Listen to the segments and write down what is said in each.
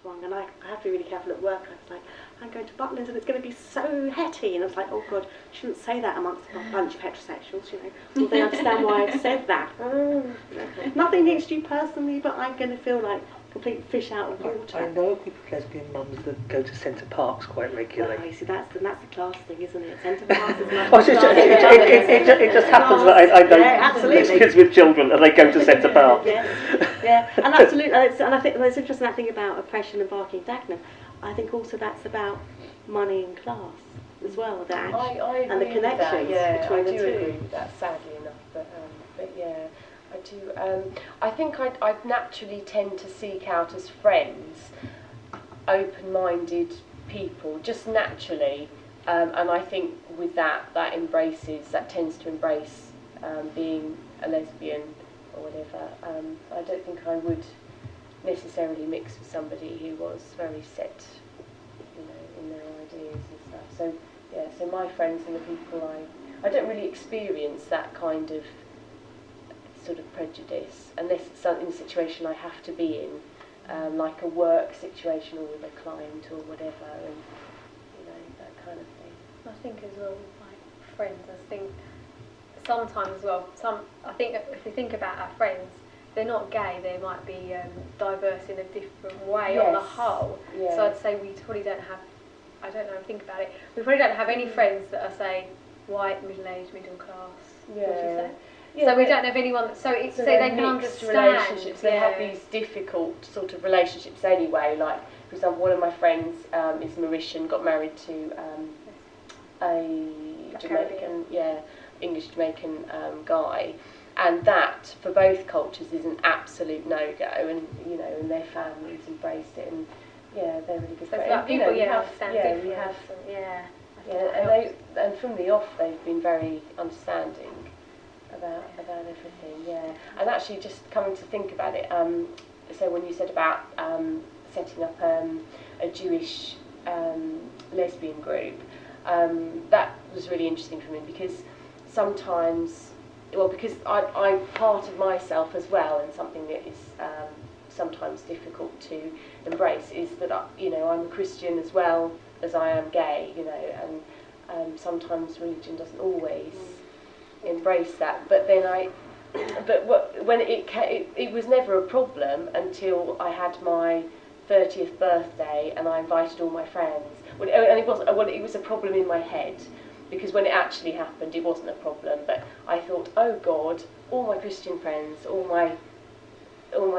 wrong. And I have to be really careful at work. I was like, I'm going to Butlins and it's going to be so hetty. And I was like, oh God, you shouldn't say that amongst a bunch of heterosexuals, you know. Will they understand why I've said that? Nothing against you personally, but I'm going to feel like complete fish out of water. I know a group of lesbian mums that go to Centre Parks quite regularly. Well, you see, that's the class thing, isn't it? Centre Parks is not it just happens that I know lesbians with children and they go to Centre Parks. Yeah, and absolutely. And I think it's interesting, that thing about oppression and barking Dagenham. I think also that's about money and class as well, and the connections between the two. I do agree with that, sadly enough, but yeah, I do. I think I'd naturally tend to seek out as friends open-minded people, just naturally, and I think with that tends to embrace being a lesbian or whatever. I don't think I would necessarily mix with somebody who was very set, you know, in their ideas and stuff. So yeah, so my friends and the people I don't really experience that kind of sort of prejudice unless it's in a situation I have to be in, like a work situation or with a client or whatever, and you know, that kind of thing. I think as well, like friends, I think sometimes as well, I think if we think about our friends, they're not gay, they might be diverse in a different way on the whole. Yeah. So I'd say we probably don't have, I don't know, think about it, we probably don't have any friends that are, say, white, middle-aged, middle class. Yeah. Would you say? Yeah, so we don't have anyone, so they can understand. Relationships, they have these difficult sort of relationships anyway, like, for example, one of my friends is Mauritian, got married to a Jamaican, English Jamaican guy, and that for both cultures is an absolute no-go, and you know, and their families embraced it, and yeah, they're really good friends. Like people, and from the off, they've been very understanding about everything, and actually, just coming to think about it, so when you said about setting up a Jewish lesbian group, that was really interesting for me, because sometimes, because I'm part of myself as well, and something that is sometimes difficult to embrace is that I'm a Christian as well as I am gay, and sometimes religion doesn't always embrace that. But then when it was never a problem until I had my 30th birthday and I invited all my friends. And it was a problem in my head, because when it actually happened, it wasn't a problem. But I thought, oh God, all my Christian friends, all my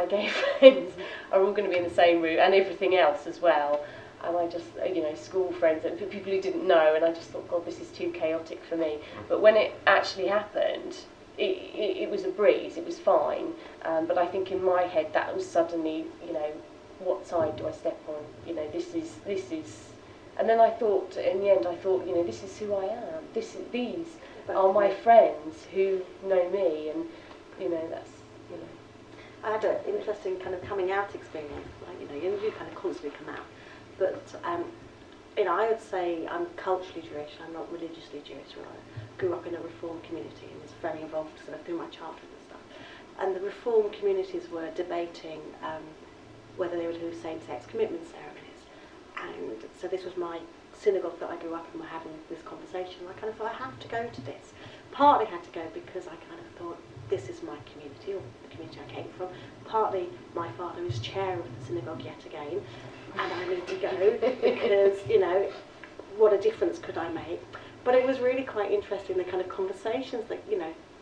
gay friends are all going to be in the same room, and everything else as well. And I just, school friends and people who didn't know, and I just thought, God, this is too chaotic for me. But when it actually happened, it was a breeze, it was fine. But I think in my head that was suddenly, what side do I step on? This is. And then I thought, in the end, this is who I am. These are my friends who know me, and that's. I had an interesting kind of coming out experience. Like, you kind of constantly come out, but I would say I'm culturally Jewish. I'm not religiously Jewish. I grew up in a Reform community and was very involved sort of through my childhood and stuff. And the Reform communities were debating whether they would do same-sex commitment ceremonies. And so this was my synagogue that I grew up in. We're having this conversation. I kind of thought, I have to go to this. Partly had to go because I kind of thought, this is my community, or the community I came from. Partly, my father is chair of the synagogue yet again, and I need to go because, what a difference could I make? But it was really quite interesting, the kind of conversations that,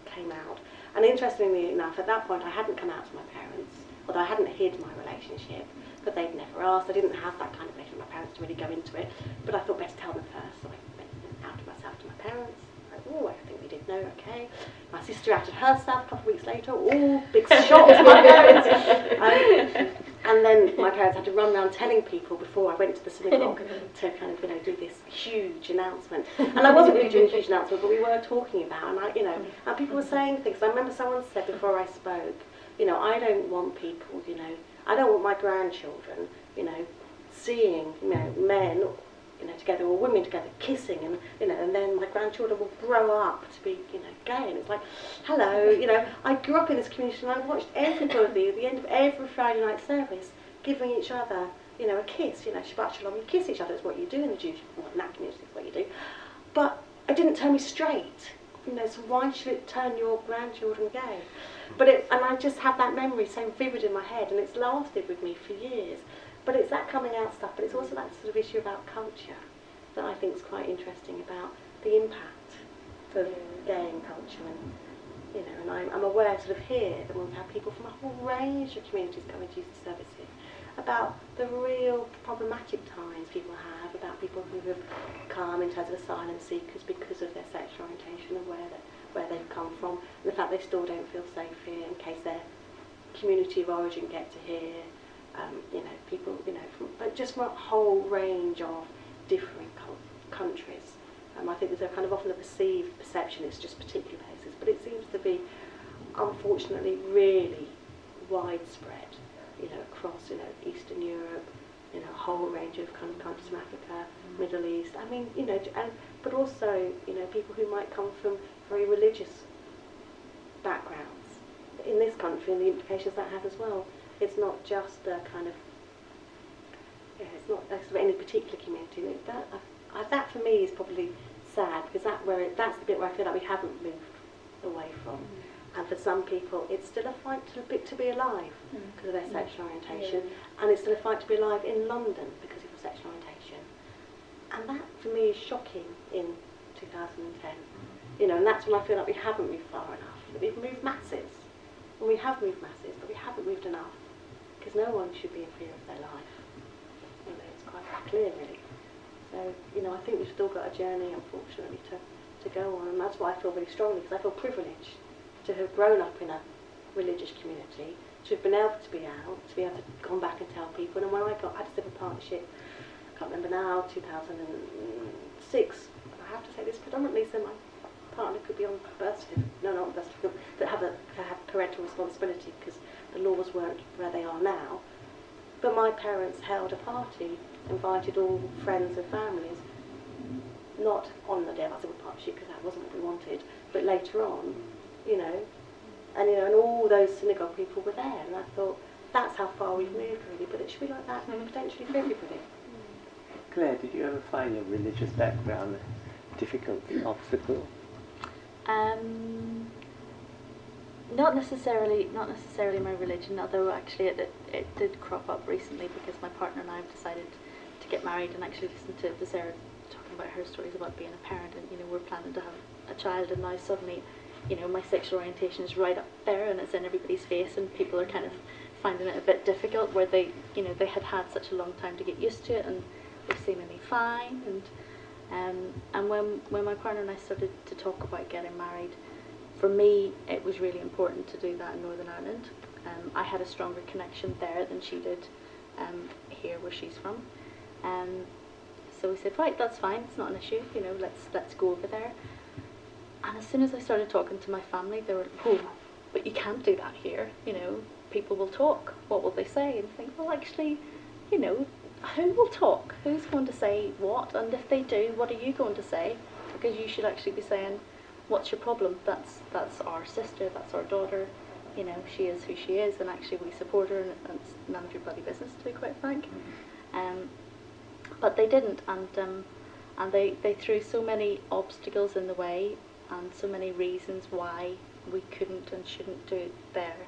came out. And interestingly enough, at that point, I hadn't come out to my parents, although I hadn't hid my relationship, but they'd never asked. I didn't have that kind of relationship with my parents to really go into it, but I thought best tell them first, so I went out of myself to my parents. Oh, I think we did know, okay. My sister outed herself a couple of weeks later. Oh, big shock to my parents. And then my parents had to run around telling people before I went to the synagogue to kind of, do this huge announcement. And I wasn't really doing a huge announcement, but we were talking about, and and people were saying things. I remember someone said before I spoke, I don't want people, I don't want my grandchildren, seeing, men, together, or women together kissing, and and then my grandchildren will grow up to be, gay, and it's like, hello, I grew up in this community and I watched everybody at the end of every Friday night service giving each other, you know, a kiss, you know, Shabbat Shalom, you kiss each other, it's what you do in the Jewish, well, in that community, it's what you do. But it didn't turn me straight, you know, so why should it turn your grandchildren gay? And I just have that memory so vivid in my head, and it's lasted with me for years. But it's that coming out stuff, but it's also that sort of issue about culture that I think is quite interesting about the impact of gay in culture. And, you know, and I'm aware sort of here that we've had people from a whole range of communities coming to use the service here about the real problematic times people have, about people who have come in terms of asylum seekers because of their sexual orientation and where they've come from, and the fact they still don't feel safe here in case their community of origin get to here. You know, people, you know, but just from a whole range of different countries. I think there's a kind of often a perceived perception it's just particular places, but it seems to be, unfortunately, really widespread, you know, across, you know, Eastern Europe, you know, a whole range of kind of countries from Africa, Middle East. I mean, you know, but also, you know, people who might come from very religious backgrounds in this country and the implications that has as well. It's not just a kind of, it's not sort of any particular community. That for me is probably sad, because that's the bit where I feel like we haven't moved away from. And for some people, it's still a fight to be alive because of their sexual orientation, and it's still a fight to be alive in London because of your sexual orientation. And that for me is shocking in 2010. You know, and that's when I feel like we haven't moved far enough. That we've moved masses, and we have moved masses, but we haven't moved enough. Because no one should be in fear of their life. You know, it's quite clear, really. So, you know, I think we've still got a journey, unfortunately, to go on, and that's why I feel really strongly, because I feel privileged to have grown up in a religious community, to have been able to be out, to be able to come back and tell people. And when I had a civil partnership, I can't remember now, 2006, I have to say this predominantly, so my partner could be on birth certificate, no, not birth certificate, but have parental responsibility, because the laws weren't where they are now. But my parents held a party, invited all friends and families, not on the day of our civil partnership, because that wasn't what we wanted, but later on, you know, and all those synagogue people were there, and I thought, that's how far we've moved, really, but it should be like that potentially for everybody. Claire, did you ever find your religious background a difficult obstacle? Not necessarily my religion, although actually it did crop up recently because my partner and I have decided to get married, and actually listened to Sarah talking about her stories about being a parent, and, you know, we're planning to have a child, and now suddenly, you know, my sexual orientation is right up there and it's in everybody's face, and people are kind of finding it a bit difficult, where they, you know, they had such a long time to get used to it, and they're seemingly fine, and when my partner and I started to talk about getting married, for me, it was really important to do that in Northern Ireland. I had a stronger connection there than she did here, where she's from. So we said, right, that's fine, it's not an issue, you know, let's go over there. And as soon as I started talking to my family, they were like, oh, but you can't do that here, you know, people will talk, what will they say? And I think, well, actually, you know, who will talk? Who's going to say what? And if they do, what are you going to say? Because you should actually be saying, what's your problem? That's our sister, that's our daughter, you know, she is who she is, and actually we support her, and it's none of your bloody business, to be quite frank. But they didn't, and they threw so many obstacles in the way, and so many reasons why we couldn't and shouldn't do it there.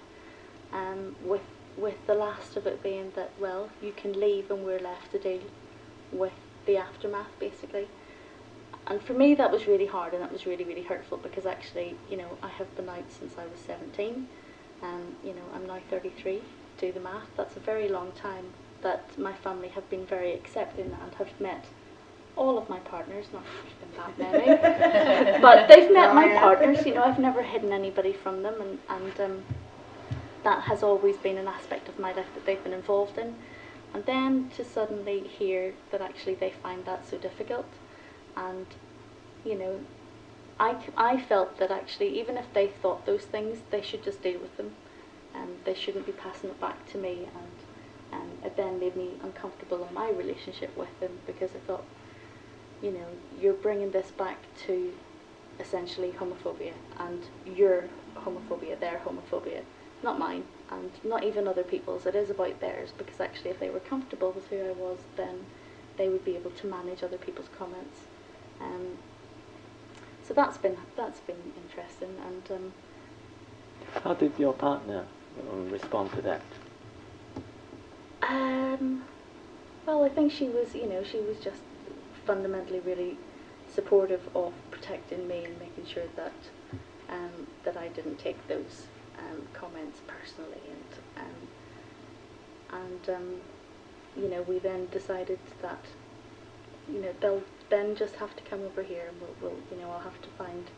With the last of it being that, well, you can leave and we're left to deal with the aftermath, basically. And for me that was really hard, and that was really, really hurtful, because actually, you know, I have been out since I was 17, and, you know, I'm now 33, do the math, that's a very long time that my family have been very accepting and have met all of my partners, not that there's been that many, but they've met my partners, you know, I've never hidden anybody from them, and that has always been an aspect of my life that they've been involved in. And then to suddenly hear that actually they find that so difficult, and, you know, I felt that actually even if they thought those things, they should just deal with them, and they shouldn't be passing it back to me, and it then made me uncomfortable in my relationship with them, because I thought, you know, you're bringing this back to essentially homophobia, and your homophobia, their homophobia, not mine, and not even other people's. It is about theirs, because actually if they were comfortable with who I was, then they would be able to manage other people's comments. So that's been interesting. And how did your partner respond to that? Well, I think she was just fundamentally really supportive of protecting me and making sure that that I didn't take those comments personally, and we then decided that they'll then just have to come over here, and we'll I'll have to find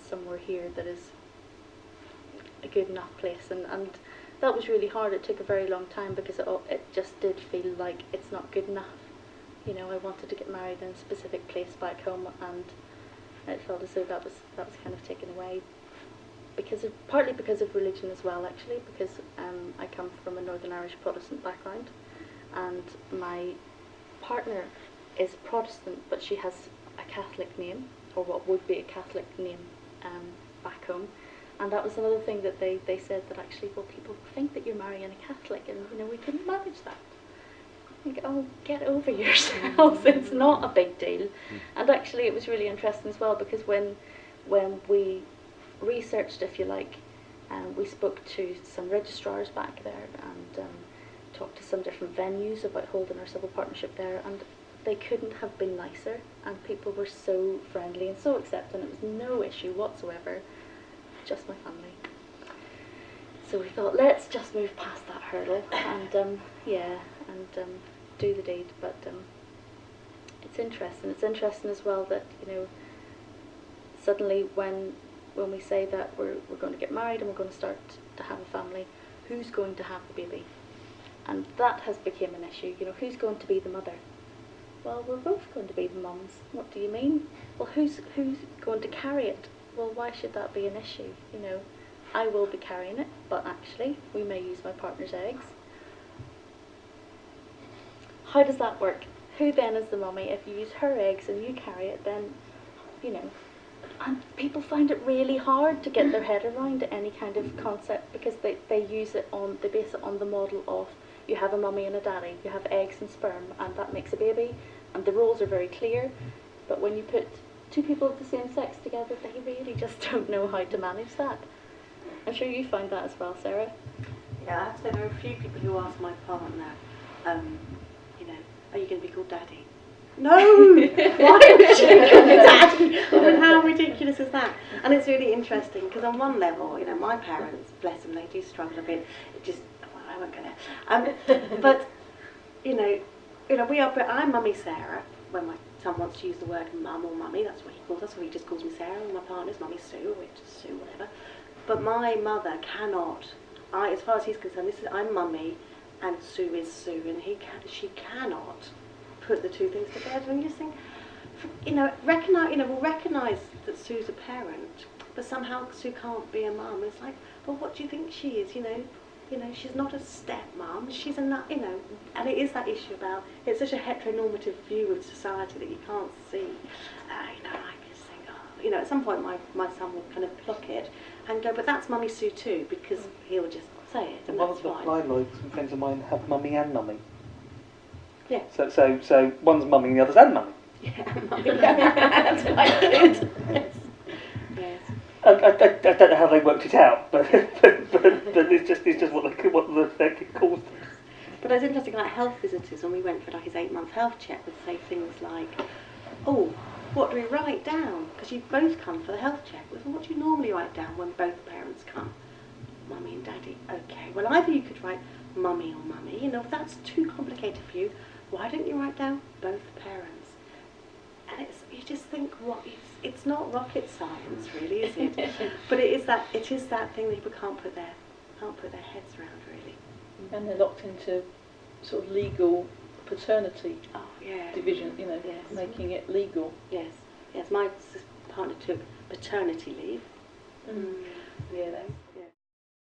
somewhere here that is a good enough place, and that was really hard. It took a very long time, because it just did feel like it's not good enough. I wanted to get married in a specific place back home, and it felt as though that was kind of taken away, partly because of religion as well, actually, because I come from a Northern Irish Protestant background, and my partner is Protestant, but she has a Catholic name, or what would be a Catholic name back home. And that was another thing that they said, that actually, well, people think that you're marrying a Catholic, and we couldn't manage that. I think, oh, get over yourselves, it's not a big deal. And actually it was really interesting as well, because when we researched, if you like, we spoke to some registrars back there, and talked to some different venues about holding our civil partnership there, and they couldn't have been nicer, and people were so friendly and so accepting. It was no issue whatsoever, just my family. So we thought, let's just move past that hurdle, and do the deed. But it's interesting. It's interesting as well that suddenly when we say that we're going to get married and we're going to start to have a family, who's going to have the baby? And that has become an issue. Who's going to be the mother? Well, we're both going to be the mums. What do you mean? Well, who's going to carry it? Well, why should that be an issue? I will be carrying it, but actually we may use my partner's eggs. How does that work? Who then is the mummy? If you use her eggs and you carry it, then, and people find it really hard to get their head around any kind of concept, because they base it on the model of, you have a mummy and a daddy, you have eggs and sperm, and that makes a baby, and the rules are very clear. But when you put two people of the same sex together, they really just don't know how to manage that. I'm sure you find that as well, Sarah. Yeah, I have to say there are a few people who ask my partner, are you going to be called Daddy? No! Why would she call me Daddy? How ridiculous is that? And it's really interesting, because on one level, my parents, bless them, they do struggle a bit. I won't go there. But, I'm Mummy Sarah. When my son wants to use the word mum or mummy, that's what he calls us, so he just calls me Sarah, and my partner's Mummy Sue, or just Sue, whatever. But my mother cannot, as far as he's concerned, I'm Mummy, and Sue is Sue, and she cannot put the two things together. And you just think, we'll recognise that Sue's a parent, but somehow Sue can't be a mum. It's like, well, what do you think she is? She's not a stepmom. She's and it is that issue about, it's such a heteronormative view of society that you can't see. I just think, at some point my son will kind of pluck it and go, but that's Mummy Sue too, because he'll just say it, and one that's of the fine. fly-logs, some friends of mine have mummy and mummy. Yeah. So one's mummy and the other's and mummy. Yeah, mummy. That's quite good. Yes. I don't know how they worked it out, but it's just what the calls them. But it's interesting, like health visitors, when we went for his 8-month health check, would say things like, oh, what do we write down? Because you both come for the health check. Well, what do you normally write down when both parents come? Mummy and Daddy. Okay, well, either you could write Mummy or Mummy. If that's too complicated for you, why don't you write down both parents? And you just think, it's not rocket science, really, is it? But it is that thing that people can't put their heads around, really. And they're locked into sort of legal paternity division, Yes. making it legal. Yes, my partner took paternity leave. Really?